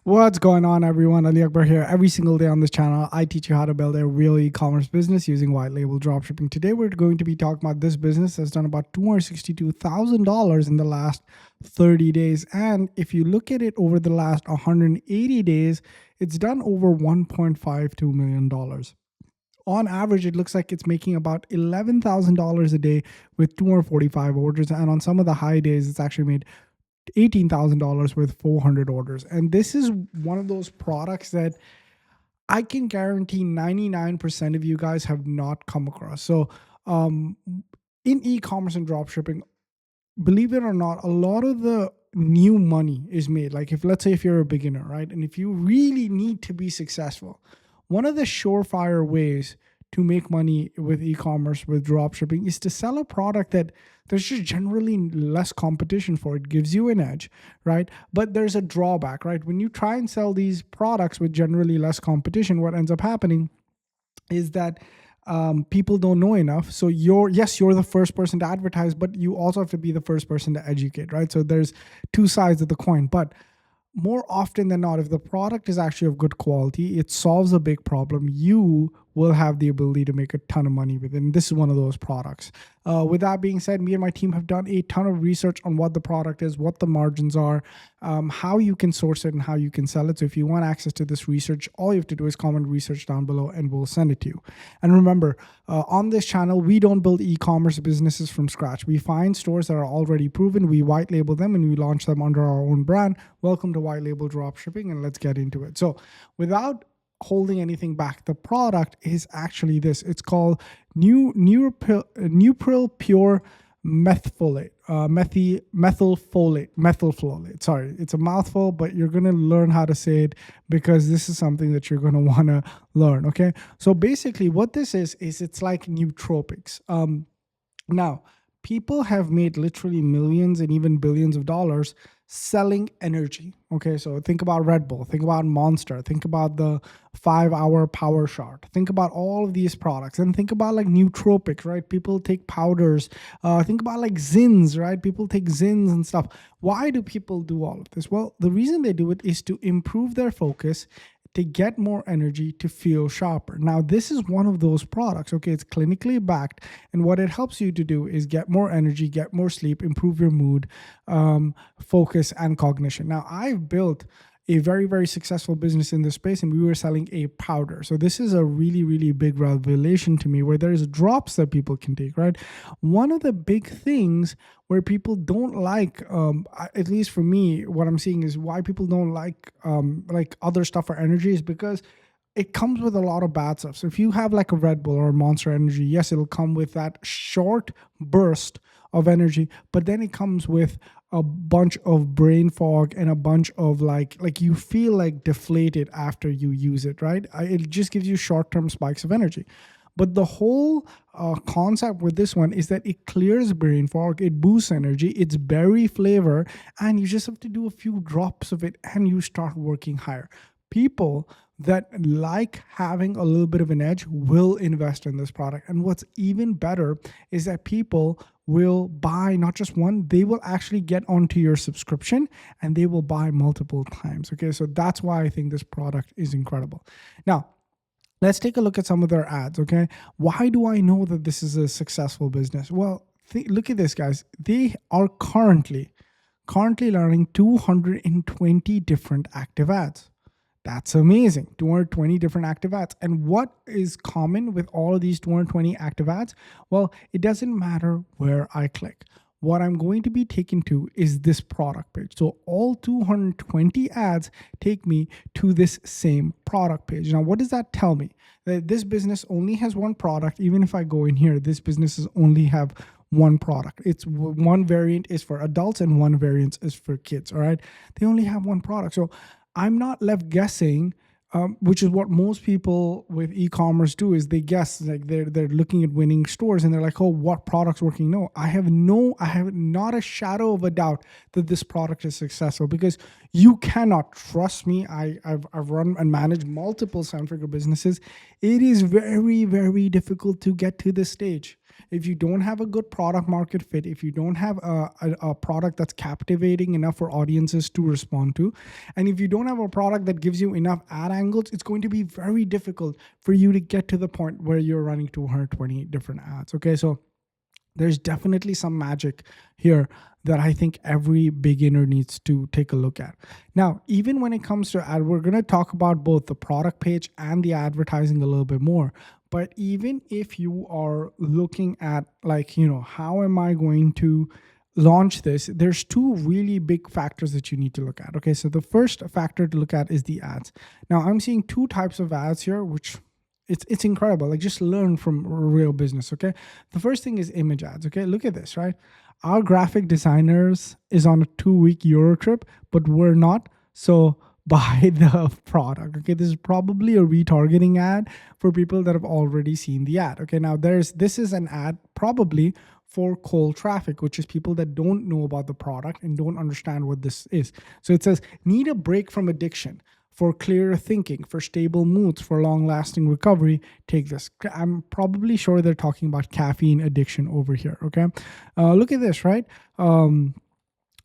What's going on, everyone? Ali Akbar here. Every single day on this channel, I teach you how to build a real e-commerce business using white label dropshipping. Today, we're going to be talking about this business that's done about $262,000 in the last 30 days. And if you look at it over the last 180 days, it's done over $1.52 million. On average, it looks like it's making about $11,000 a day with 245 orders. And on some of the high days, it's actually made $18,000 with 400 orders. And this is one of those products that I can guarantee 99% of you guys have not come across. So, in e-commerce and dropshipping, believe it or not, a lot of the new money is made. Like let's say if you're a beginner, right? And if you really need to be successful, one of the surefire ways to make money with e-commerce, with dropshipping, is to sell a product that there's just generally less competition for. It gives you an edge, right? But there's a drawback, right? When you try and sell these products with generally less competition, what ends up happening is that people don't know enough. So you're the first person to advertise, but you also have to be the first person to educate, right? So there's two sides of the coin. But more often than not, if the product is actually of good quality, it solves a big problem, you will have the ability to make a ton of money with it. And this is one of those products. With that being said, me and my team have done a ton of research on what the product is, what the margins are, how you can source it, and how you can sell it. So if you want access to this research, all you have to do is comment research down below and we'll send it to you. And remember, on this channel, we don't build e-commerce businesses from scratch. We find stores that are already proven, we white label them, and we launch them under our own brand. Welcome to White Label Dropshipping, and let's get into it. So without holding anything back, the product is actually this. It's called Neutral Pure Methylfolate. Methylfolate. Sorry, it's a mouthful, but you're going to learn how to say it because this is something that you're going to want to learn. Okay. So basically what this is it's like nootropics. Now, people have made literally millions and even billions of dollars selling energy. Okay, so think about Red Bull, think about Monster, think about the 5-hour power shot, think about all of these products, and think about like nootropics, right? People take powders. Think about like Zins, right? People take Zins and stuff. Why do people do all of this? Well, the reason they do it is to improve their focus, to get more energy, to feel sharper. Now, this is one of those products, okay? It's clinically backed, and what it helps you to do is get more energy, get more sleep, improve your mood, focus, and cognition. Now, I've built a very, very successful business in this space, and we were selling a powder. So this is a really, really big revelation to me, where there's drops that people can take, right? One of the big things where people don't like, at least for me, what I'm seeing is why people don't like other stuff for energy is because it comes with a lot of bad stuff. So if you have like a Red Bull or a Monster Energy, yes, it'll come with that short burst of energy, but then it comes with a bunch of brain fog and a bunch of like you feel like deflated after you use it, right? It just gives you short-term spikes of energy. But the whole concept with this one is that it clears brain fog, it boosts energy, it's berry flavor, and you just have to do a few drops of it and you start working higher. People that like having a little bit of an edge will invest in this product. And what's even better is that people will buy not just one, they will actually get onto your subscription and they will buy multiple times. Okay, so that's why I think this product is incredible. Now, let's take a look at some of their ads. Okay, why do I know that this is a successful business? Well, look at this, guys. They are currently running 220 different active ads. That's amazing. 220 different active ads. And what is common with all of these 220 active ads? Well, it doesn't matter where I click. What I'm going to be taken to is this product page. So all 220 ads take me to this same product page. Now, what does that tell me? That this business only has one product. Even if I go in here, this business only have one product. It's one variant is for adults and one variant is for kids. All right. They only have one product. So I'm not left guessing, which is what most people with e-commerce do, is they guess, like they're looking at winning stores and they're like, oh, what product's working? No, I have not a shadow of a doubt that this product is successful, because you cannot trust me. I've run and managed multiple 7-figure businesses. It is very, very difficult to get to this stage. if you don't have a good product market fit, if you don't have a product that's captivating enough for audiences to respond to, and if you don't have a product that gives you enough ad angles, it's going to be very difficult for you to get to the point where you're running 220 different ads. Okay, so there's definitely some magic here that I think every beginner needs to take a look at. Now, even when it comes to ad, we're going to talk about both the product page and the advertising a little bit more. But even if you are looking at, like, how am I going to launch this, there's two really big factors that you need to look at. Okay, so the first factor to look at is the ads. Now, I'm seeing two types of ads here, which it's incredible. Like, just learn from real business. Okay, the first thing is image ads. Okay, look at this, right? Our graphic designers is on a 2-week Euro trip, but we're not. So buy the product. Okay, this is probably a retargeting ad for people that have already seen the ad. Okay, now this is an ad probably for cold traffic, which is people that don't know about the product and don't understand what this is. So it says, need a break from addiction, for clearer thinking, for stable moods, for long lasting recovery, take this. I'm probably sure they're talking about caffeine addiction over here. Okay. Look at this, right?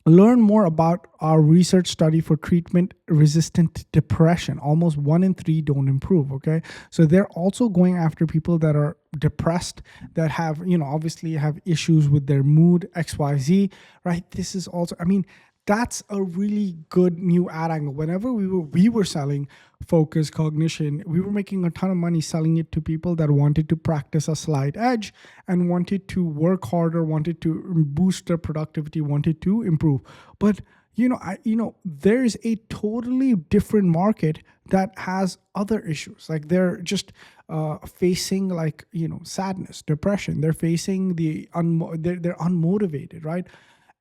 Learn more about our research study for treatment resistant depression. Almost 1 in 3 don't improve. Okay. So they're also going after people that are depressed, that have, obviously have issues with their mood, XYZ, right? This is also, that's a really good new ad angle. Whenever we were selling focus cognition, we were making a ton of money selling it to people that wanted to practice a slight edge and wanted to work harder, wanted to boost their productivity, wanted to improve. But there's a totally different market that has other issues. Like, they're just facing, like, sadness, depression. They're facing they're unmotivated, right?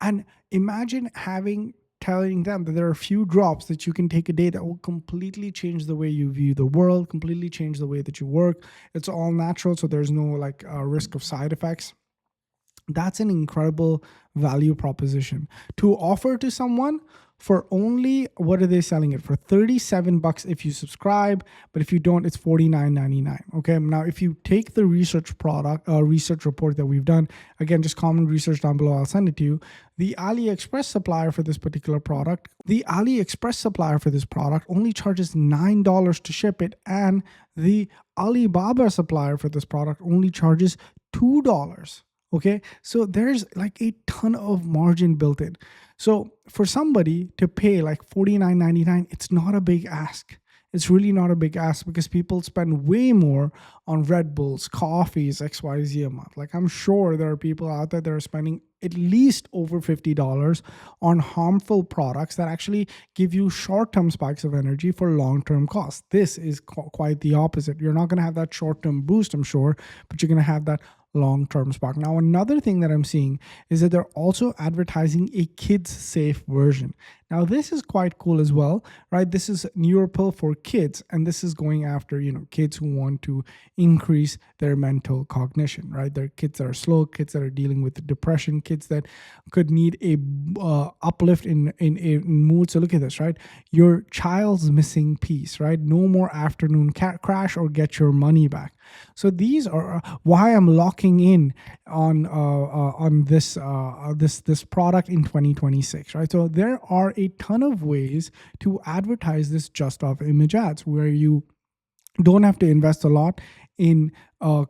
And imagine telling them that there are a few drops that you can take a day that will completely change the way you view the world, completely change the way that you work. It's all natural, so there's no risk of side effects. That's an incredible value proposition to offer to someone for only, what are they selling it for? $37 if you subscribe, but if you don't, it's $49.99. Okay. Now, if you take the research report that we've done, again, just comment research down below, I'll send it to you. The AliExpress supplier for this particular product, only charges $9 to ship it, and the Alibaba supplier for this product only charges $2. Okay, so there's like a ton of margin built in. So for somebody to pay like $49.99, it's not a big ask. It's really not a big ask, because people spend way more on Red Bulls, coffees, XYZ a month. Like, I'm sure there are people out there that are spending at least over $50 on harmful products that actually give you short-term spikes of energy for long-term costs. This is quite the opposite. You're not going to have that short-term boost, I'm sure, but you're going to have that long-term spark. Now, another thing that I'm seeing is that they're also advertising a kids safe version. Now, this is quite cool as well, right? This is Neuropill for kids, and this is going after, kids who want to increase their mental cognition, right? They're kids that are slow, kids that are dealing with depression, kids that could need a uplift in mood. So look at this, right? Your child's missing piece, right? No more afternoon crash or get your money back. So these are why I'm locking in on this product in 2026, right? So there are a ton of ways to advertise this just off image ads, where you don't have to invest a lot in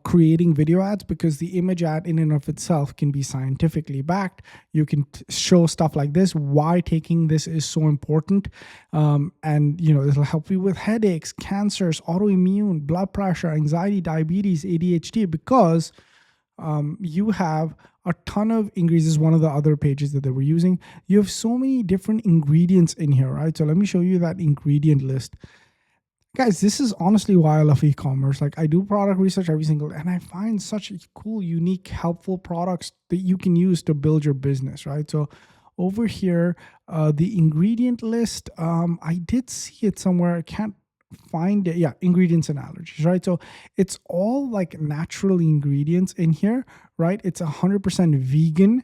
creating video ads, because the image ad in and of itself can be scientifically backed. You can show stuff like this, why taking this is so important. And it'll help you with headaches, cancers, autoimmune, blood pressure, anxiety, diabetes, ADHD, because you have a ton of ingredients. This is one of the other pages that they were using. You have so many different ingredients in here, right? So let me show you that ingredient list. Guys, this is honestly why I love e-commerce. Like, I do product research every single day, and I find such cool, unique, helpful products that you can use to build your business, right? So over here, the ingredient list, I did see it somewhere. I can't find it. Yeah, ingredients and allergies, right? So it's all like natural ingredients in here, right? It's 100% vegan,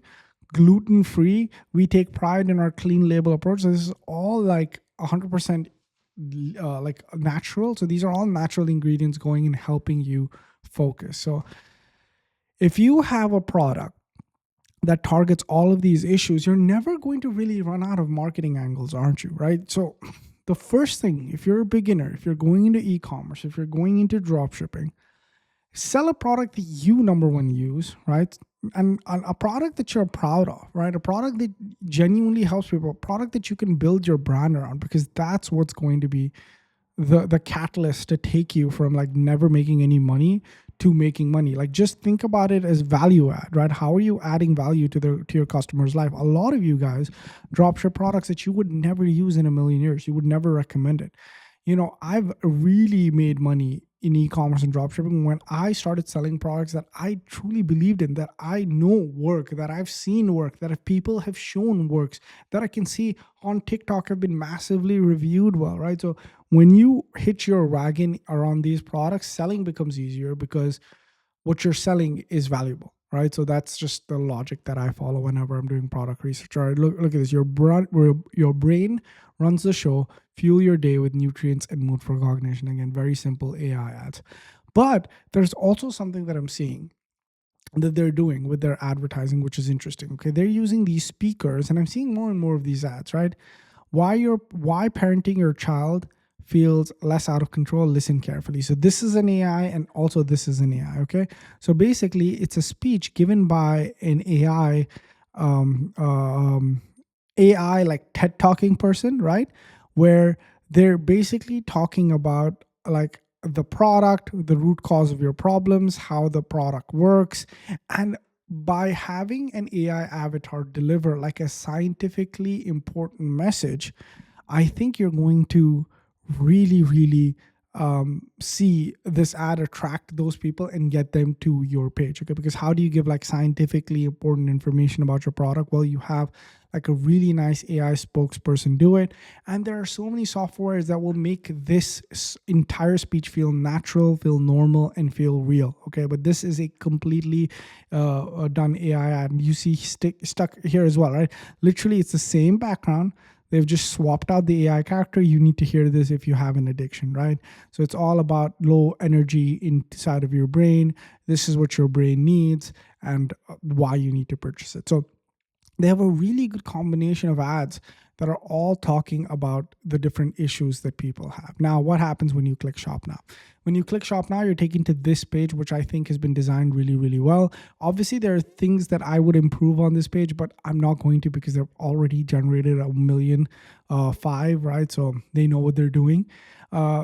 gluten-free. We take pride in our clean label approach. So this is all like 100% like natural. So these are all natural ingredients going and helping you focus. So If you have a product that targets all of these issues, you're never going to really run out of marketing angles, aren't you? Right. So, the first thing, if you're a beginner, if you're going into e commerce, if you're going into drop shipping, sell a product that you, number one, use, right? And a product that you're proud of, right? A product that genuinely helps people, a product that you can build your brand around, because that's what's going to be the catalyst to take you from like never making any money to making money. Like, just think about it as value add, right? How are you adding value to your customer's life? A lot of you guys drop ship products that you would never use in a million years. You would never recommend it. I've really made money in e-commerce and dropshipping when I started selling products that I truly believed in, that I know work, that I've seen work, that if people have shown works, that I can see on TikTok have been massively reviewed well, right? So when you hit your wagon around these products, selling becomes easier because what you're selling is valuable, right? So that's just the logic that I follow whenever I'm doing product research. All right, look at this. Your brain runs the show. Fuel your day with nutrients and mood for cognition. Again, very simple AI ads. But there's also something that I'm seeing that they're doing with their advertising, which is interesting. Okay, they're using these speakers, and I'm seeing more and more of these ads, right? Why parenting your child feels less out of control, listen carefully. So this is an AI, and also this is an AI. Okay, so basically it's a speech given by an AI, um, um, AI like TED talking person, right? Where they're basically talking about like the product, the root cause of your problems, how the product works. And by having an AI avatar deliver like a scientifically important message, I think you're going to really, really see this ad attract those people and get them to your page. Okay, because how do you give like scientifically important information about your product? Well, you have like a really nice AI spokesperson do it, and there are so many softwares that will make this entire speech feel natural, feel normal, and feel real. Okay, but this is a completely done AI ad, and you see stuck here as well, right? Literally, it's the same background. They've just swapped out the AI character. You need to hear this if you have an addiction, right? So it's all about low energy inside of your brain. This is what your brain needs and why you need to purchase it. So they have a really good combination of ads that are all talking about the different issues that people have. Now, what happens when you click shop now? When you click shop now, you're taken to this page, which I think has been designed really, really well. Obviously, there are things that I would improve on this page, but I'm not going to because they've already generated 1,000,005, right? So they know what they're doing.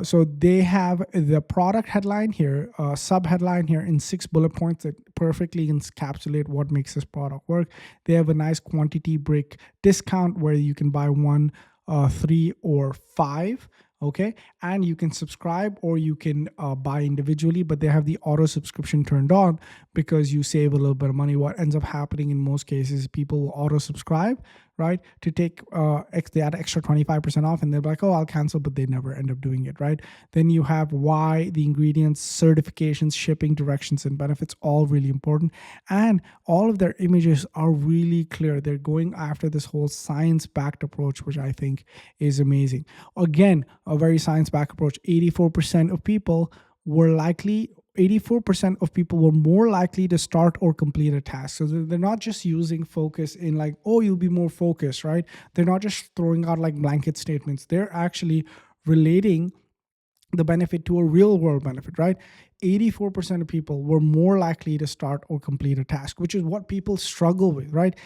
So they have the product headline here, sub headline here in 6 bullet points that perfectly encapsulate what makes this product work. They have a nice quantity break discount where you can buy one, three, or five. Okay, and you can subscribe or you can buy individually, but they have the auto subscription turned on because you save a little bit of money. What ends up happening in most cases, people will auto subscribe, right, to take they add extra 25% off, and they're like, oh, I'll cancel, but they never end up doing it, right? Then you have why, the ingredients, certifications, shipping, directions, and benefits, all really important. And all of their images are really clear. They're going after this whole science-backed approach, which I think is amazing. Again, a very science-backed approach. 84% of people were likely 84% of people were more likely to start or complete a task. So they're not just using focus in like, oh, you'll be more focused, right? They're not just throwing out like blanket statements. They're actually relating the benefit to a real world benefit, right? 84% of people were more likely to start or complete a task, which is what people struggle with, right?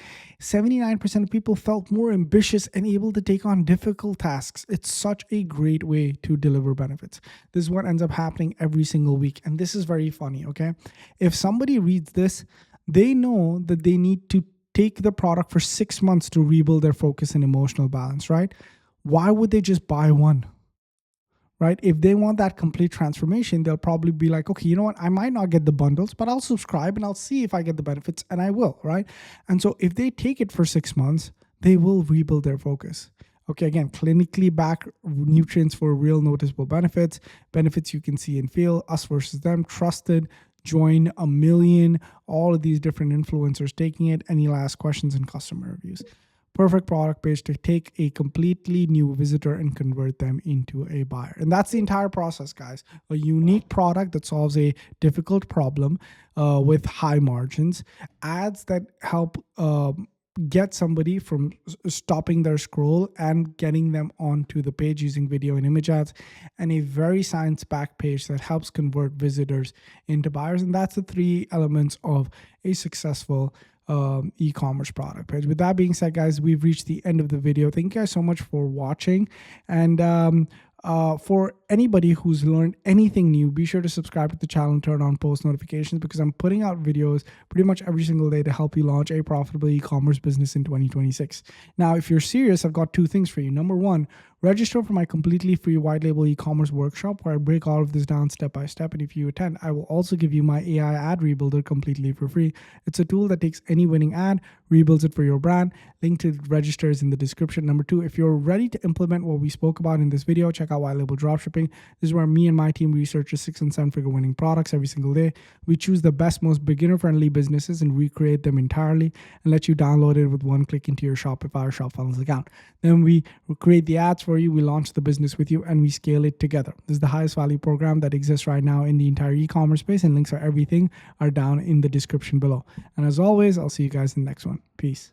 79% of people felt more ambitious and able to take on difficult tasks. It's such a great way to deliver benefits. This is what ends up happening every single week. And this is very funny, okay? If somebody reads this, they know that they need to take the product for 6 months to rebuild their focus and emotional balance, right? Why would they just buy one? Right? If they want that complete transformation, they'll probably be like, okay, you know what? I might not get the bundles, but I'll subscribe and I'll see if I get the benefits, and I will, right? And so if they take it for 6 months, they will rebuild their focus. Okay, again, clinically backed nutrients for real noticeable benefits, benefits you can see and feel, us versus them, trusted, join a million, all of these different influencers taking it, and you'll ask questions and customer reviews. perfect product page to take a completely new visitor and convert them into a buyer. And that's the entire process, guys. A unique product that solves a difficult problem with high margins, ads that help get somebody from stopping their scroll and getting them onto the page using video and image ads, and a very science-backed page that helps convert visitors into buyers. And that's the three elements of a successful e-commerce product page. With that being said, guys, we've reached the end of the video. Thank you guys so much for watching. And for anybody who's learned anything new, be sure to subscribe to the channel and turn on post notifications, because I'm putting out videos pretty much every single day to help you launch a profitable e-commerce business in 2026. Now, if you're serious, I've got two things for you. Number one, register for my completely free white label e-commerce workshop where I break all of this down step by step. And if you attend, I will also give you my AI ad rebuilder completely for free. It's a tool that takes any winning ad, rebuilds it for your brand. Link to register is in the description. Number two, if you're ready to implement what we spoke about in this video, check out white label dropshipping. This is where me and my team researches 6 and 7 figure winning products every single day. We choose the best, most beginner friendly businesses and recreate them entirely and let you download it with one click into your Shopify or Shopfunnels account. Then we create the ads for you, we launch the business with you, and we scale it together. This is the highest value program that exists right now in the entire e-commerce space, and links for everything are down in the description below. And as always, I'll see you guys in the next one. Peace.